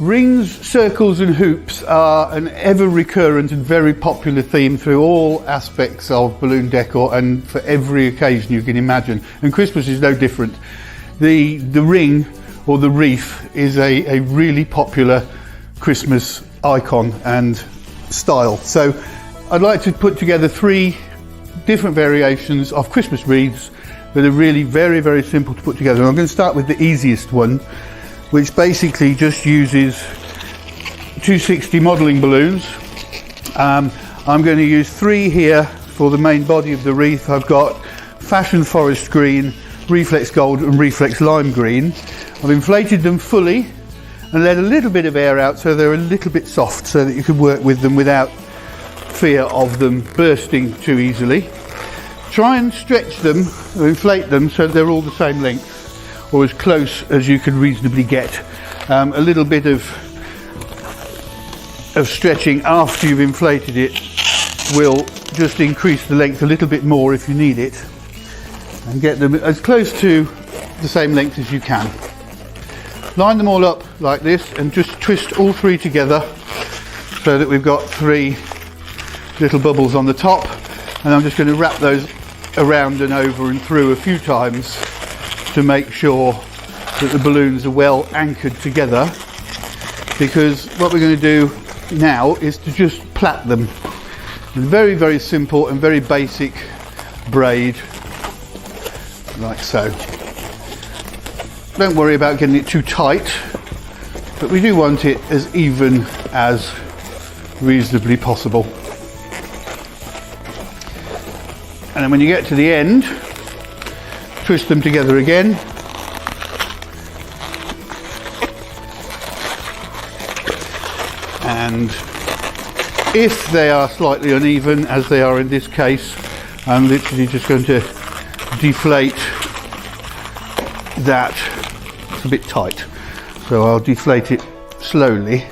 Rings, circles and hoops are an ever recurrent and very popular theme through all aspects of balloon decor and for every occasion you can imagine. And Christmas is no different. The ring or the wreath is a really popular Christmas icon and style. So I'd like to put together 3 different variations of Christmas wreaths that are really very, very simple to put together. And I'm going to start with the easiest one, which basically just uses 260 modelling balloons. I'm going to use 3 here for the main body of the wreath. I've got Fashion Forest Green, Reflex Gold and Reflex Lime Green. I've inflated them fully and let a little bit of air out so they're a little bit soft so that you can work with them without fear of them bursting too easily. Try and stretch them or inflate them so they're all the same length, or as close as you can reasonably get. A little bit of stretching after you've inflated it will just increase the length a little bit more if you need it, and get them as close to the same length as you can. Line them all up like this and just twist all 3 together so that we've got 3 little bubbles on the top, and I'm just going to wrap those around and over and through a few times to make sure that the balloons are well anchored together, because what we're going to do now is to just plait them. Very, very simple and very basic braid, like so. Don't worry about getting it too tight, but we do want it as even as reasonably possible. And then when you get to the end, twist them together again. And if they are slightly uneven, as they are in this case, I'm literally just going to deflate that. It's a bit tight, so I'll deflate it slowly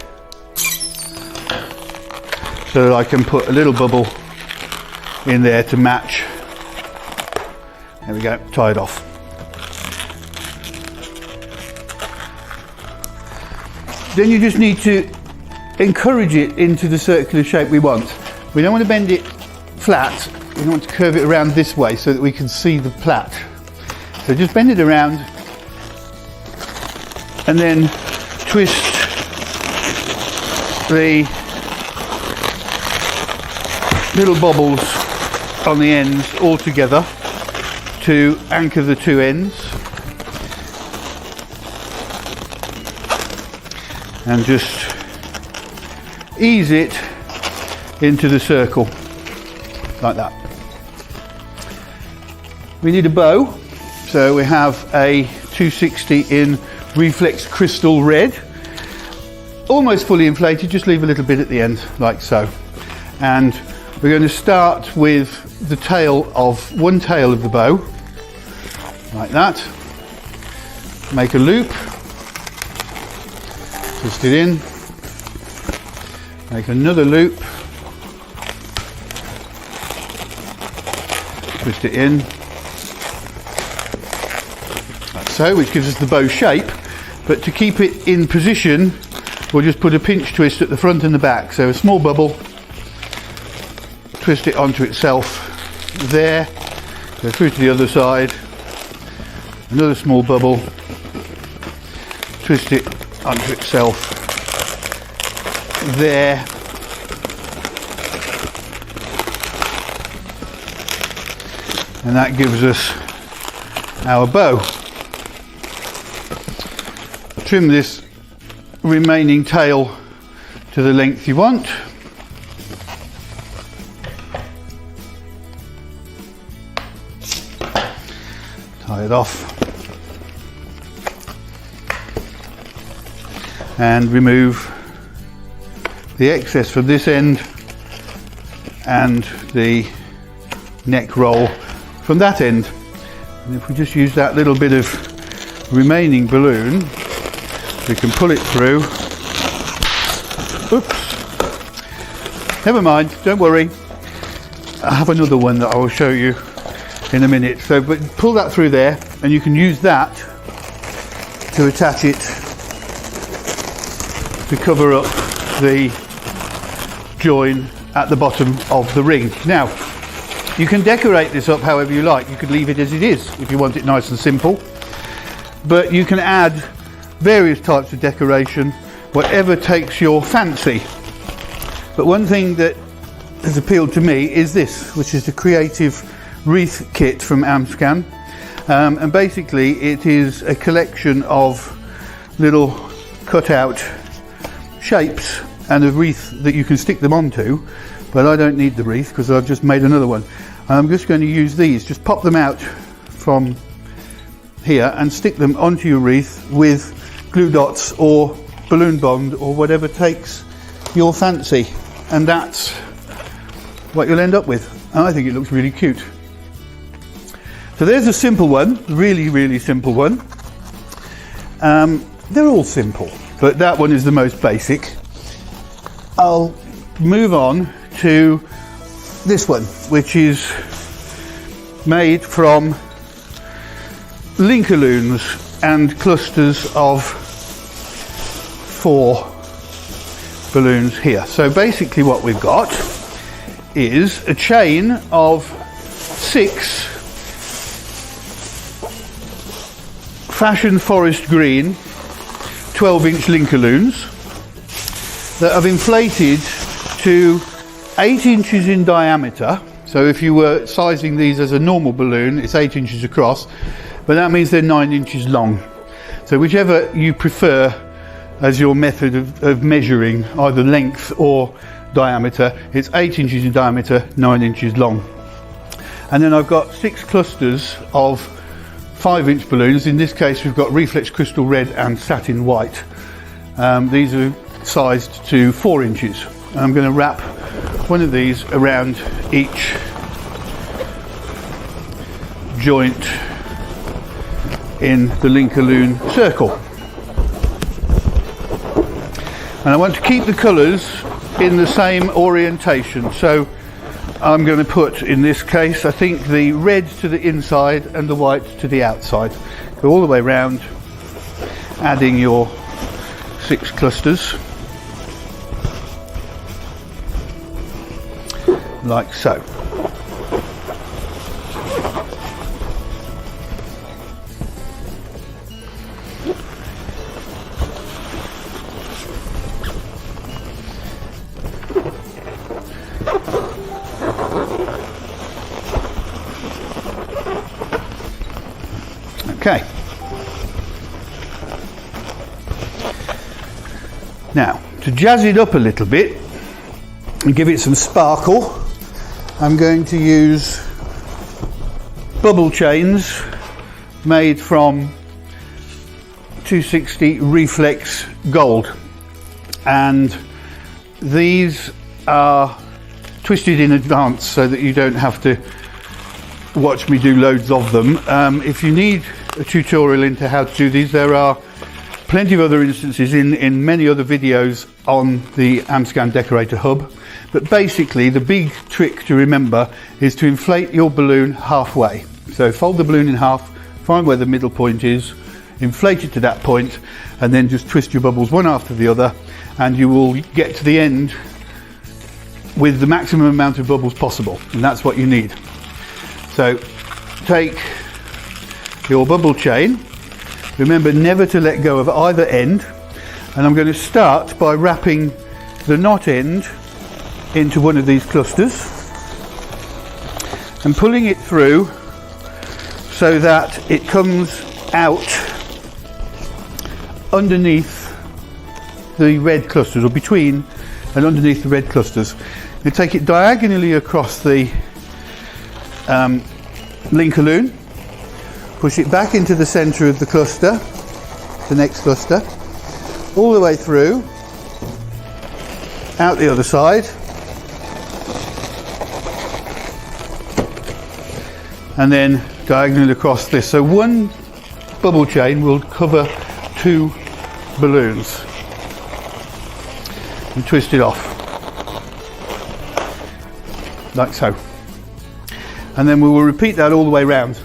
so that I can put a little bubble in there to match. There we go, tie it off. Then you just need to encourage it into the circular shape we want. We don't want to bend it flat, we want to curve it around this way so that we can see the plait. So just bend it around and then twist the little bubbles on the ends all together to anchor the 2 ends, and just ease it into the circle like that. We need a bow, so we have a 260 in Reflex Crystal Red, almost fully inflated, just leave a little bit at the end like so. And we're going to start with the tail of one tail of the bow, like that. Make a loop, twist it in, make another loop, twist it in, like so, which gives us the bow shape. But to keep it in position, we'll just put a pinch twist at the front and the back. So a small bubble, twist it onto itself there, go through to the other side, another small bubble, twist it onto itself there, and that gives us our bow. Trim this remaining tail to the length you want. Tie it off and remove the excess from this end and the neck roll from that end. And if we just use that little bit of remaining balloon, we can pull it through. Oops, never mind, don't worry, I have another one that I will show you in a minute. So but pull that through there, and you can use that to attach it to cover up the join at the bottom of the ring. Now, you can decorate this up however you like. You could leave it as it is if you want it nice and simple, but you can add various types of decoration, whatever takes your fancy. But one thing that has appealed to me is this, which is the Creative Wreath kit from Amscan, and basically it is a collection of little cut out shapes and a wreath that you can stick them onto, but I don't need the wreath because I've just made another one. I'm just going to use these, just pop them out from here and stick them onto your wreath with glue dots or balloon bond or whatever takes your fancy, and that's what you'll end up with. And I think it looks really cute. So there's a simple one, really simple one. They're all simple, but that one is the most basic. I'll move on to this one, which is made from Balloons and clusters of 4 balloons here. So basically what we've got is a chain of 6 Fashion Forest Green 12-inch Balloons that have inflated to 8 inches in diameter. So if you were sizing these as a normal balloon, it's 8 inches across, but that means they're 9 inches long. So whichever you prefer as your method of measuring either length or diameter, it's 8 inches in diameter, 9 inches long. And then I've got 6 clusters of 5-inch balloons. In this case we've got reflex crystal red and satin white. These are sized to 4 inches. And I'm going to wrap one of these around each joint in the Balloon circle. And I want to keep the colours in the same orientation, so I'm going to put, in this case, I think the red to the inside and the white to the outside. Go all the way round, adding your 6 clusters, like so. Okay. Now, to jazz it up a little bit and give it some sparkle, I'm going to use bubble chains made from 260 Reflex Gold, and these are twisted in advance so that you don't have to watch me do loads of them. If you need a tutorial into how to do these, there are plenty of other instances in many other videos on the Amscan Decorator Hub. But basically the big trick to remember is to inflate your balloon halfway. So fold the balloon in half, find where the middle point is, inflate it to that point, and then just twist your bubbles one after the other, and you will get to the end with the maximum amount of bubbles possible, and that's what you need. So take your bubble chain, remember never to let go of either end, and I'm going to start by wrapping the knot end into one of these clusters and pulling it through so that it comes out underneath the red clusters, or between and underneath the red clusters. You take it diagonally across the Balloon, push it back into the centre of the cluster, the next cluster, all the way through, out the other side, and then diagonally across this. So one bubble chain will cover 2 balloons, and twist it off like so, and then we will repeat that all the way round.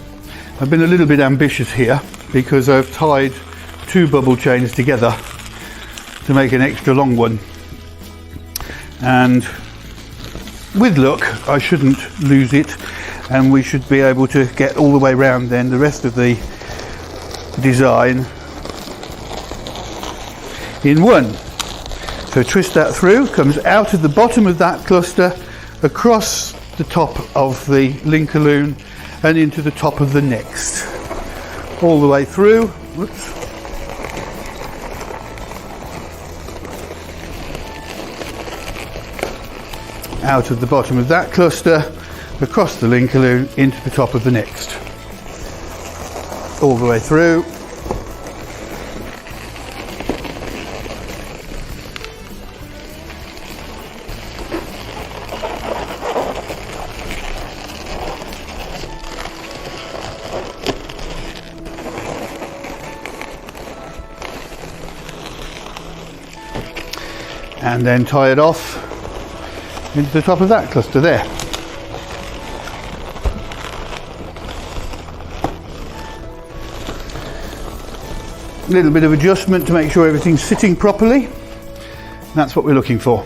I've been a little bit ambitious here because I've tied 2 bubble chains together to make an extra long one, and with luck I shouldn't lose it, and we should be able to get all the way around then the rest of the design in one. So twist that through, comes out of the bottom of that cluster, across the top of the linker loom and into the top of the next, all the way through. Whoops. Out of the bottom of that cluster, across the linker loom into the top of the next, all the way through. And then tie it off into the top of that cluster there. A little bit of adjustment to make sure everything's sitting properly. That's what we're looking for.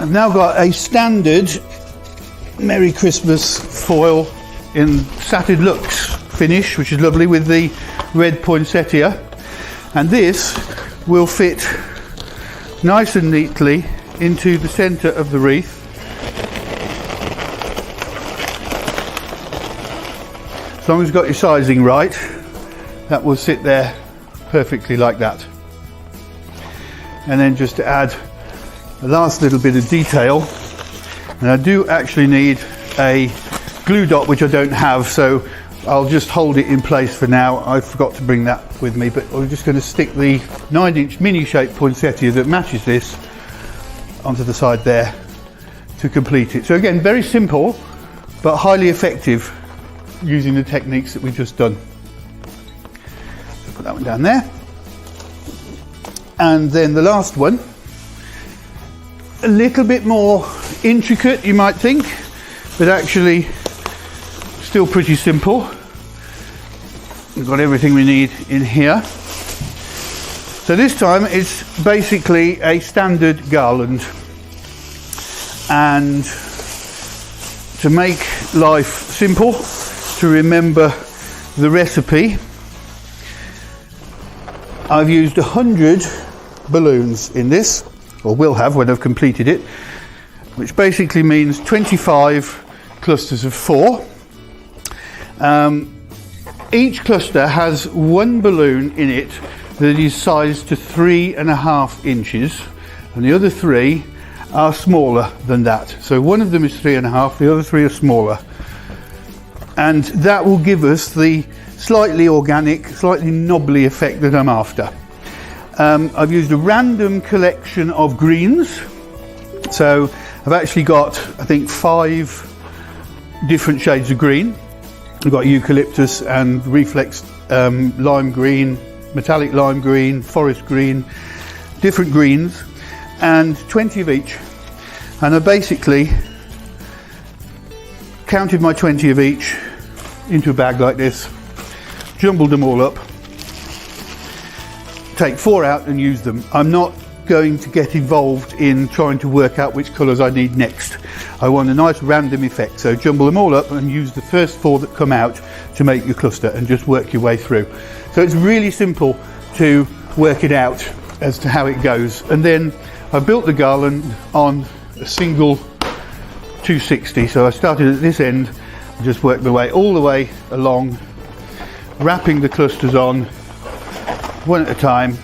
I've now got a standard Merry Christmas foil in Satin Luxe finish, which is lovely, with the red poinsettia. And this will fit nice and neatly into the centre of the wreath. As long as you've got your sizing right, that will sit there perfectly like that. And then just to add the last little bit of detail, and I do actually need a glue dot, which I don't have, so I'll just hold it in place for now. I forgot to bring that with me, but I'm just going to stick the 9-inch mini shaped poinsettia that matches this onto the side there to complete it. So again, very simple but highly effective using the techniques that we've just done. So put that one down there. And then the last one, a little bit more intricate you might think, but actually still pretty simple. We've got everything we need in here. So this time it's basically a standard garland, and to make life simple, to remember the recipe, I've used 100 balloons in this, or will have when I've completed it, which basically means 25 clusters of 4. Each cluster has one balloon in it that is sized to 3.5 inches, and the other 3 are smaller than that. So one of them is 3.5, the other 3 are smaller, and that will give us the slightly organic, slightly knobbly effect that I'm after. I've used a random collection of greens, so I've actually got, I think, 5 different shades of green. We've got eucalyptus and reflex lime green, metallic lime green, forest green, different greens, and 20 of each. And I basically counted my 20 of each into a bag like this, jumbled them all up, take 4 out and use them. I'm not going to get involved in trying to work out which colours I need next. I want a nice random effect, so jumble them all up and use the first 4 that come out to make your cluster, and just work your way through. So it's really simple to work it out as to how it goes. And then I built the garland on a single 260, so I started at this end and just worked my way all the way along, wrapping the clusters on one at a time,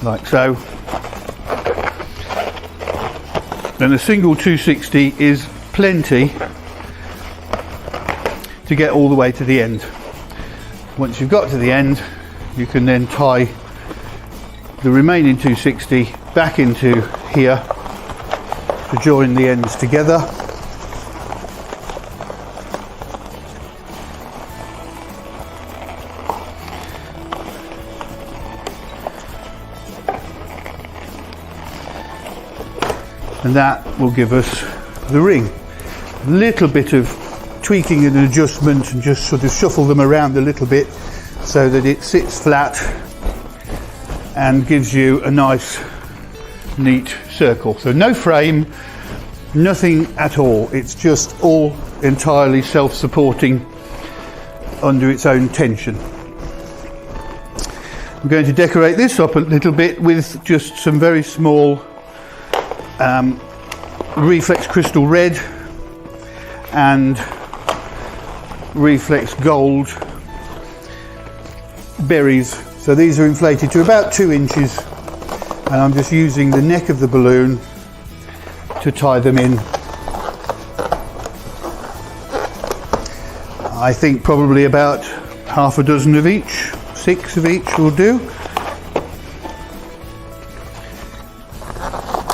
like so. Then a single 260 is plenty to get all the way to the end. Once you've got to the end, you can then tie the remaining 260 back into here to join the ends together. And that will give us the ring. A little bit of tweaking and adjustment, and just sort of shuffle them around a little bit, so that it sits flat and gives you a nice neat circle. So no frame, nothing at all, it's just all entirely self-supporting under its own tension. I'm going to decorate this up a little bit with just some very small reflex crystal red and reflex gold berries. So these are inflated to about 2 inches, and I'm just using the neck of the balloon to tie them in. I think probably about half a dozen of each, 6 of each will do.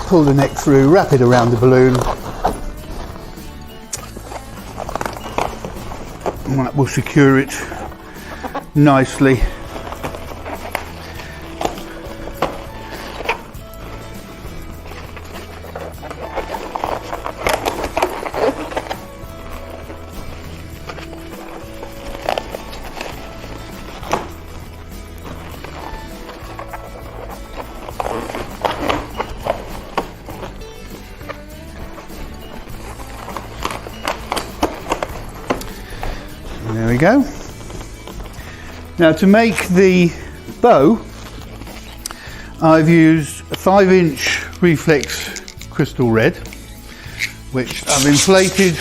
Pull the neck through, wrap it around the balloon, and that will secure it nicely. There we go. Now to make the bow, I've used a 5-inch reflex crystal red, which I've inflated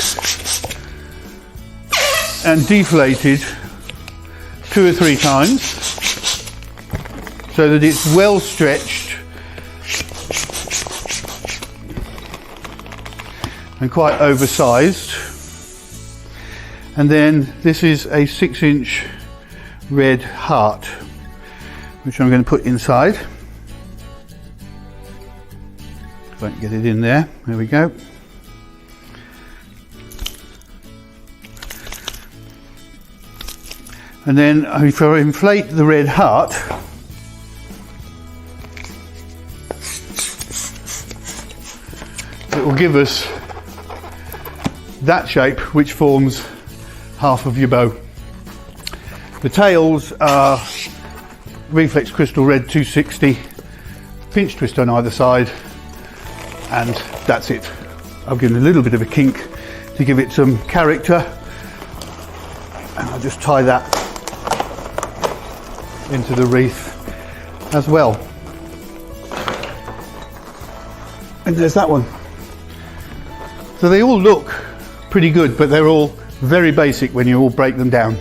and deflated 2 or 3 times so that it's well stretched and quite oversized. And then this is a 6-inch red heart, which I'm going to put inside. If I can get it in there, there we go. And then if I inflate the red heart, it will give us that shape, which forms half of your bow. The tails are reflex crystal red 260, pinch twist on either side, and that's it. I've given a little bit of a kink to give it some character, and I'll just tie that into the wreath as well. And there's that one. So they all look pretty good, but they're all very basic when you all break them down.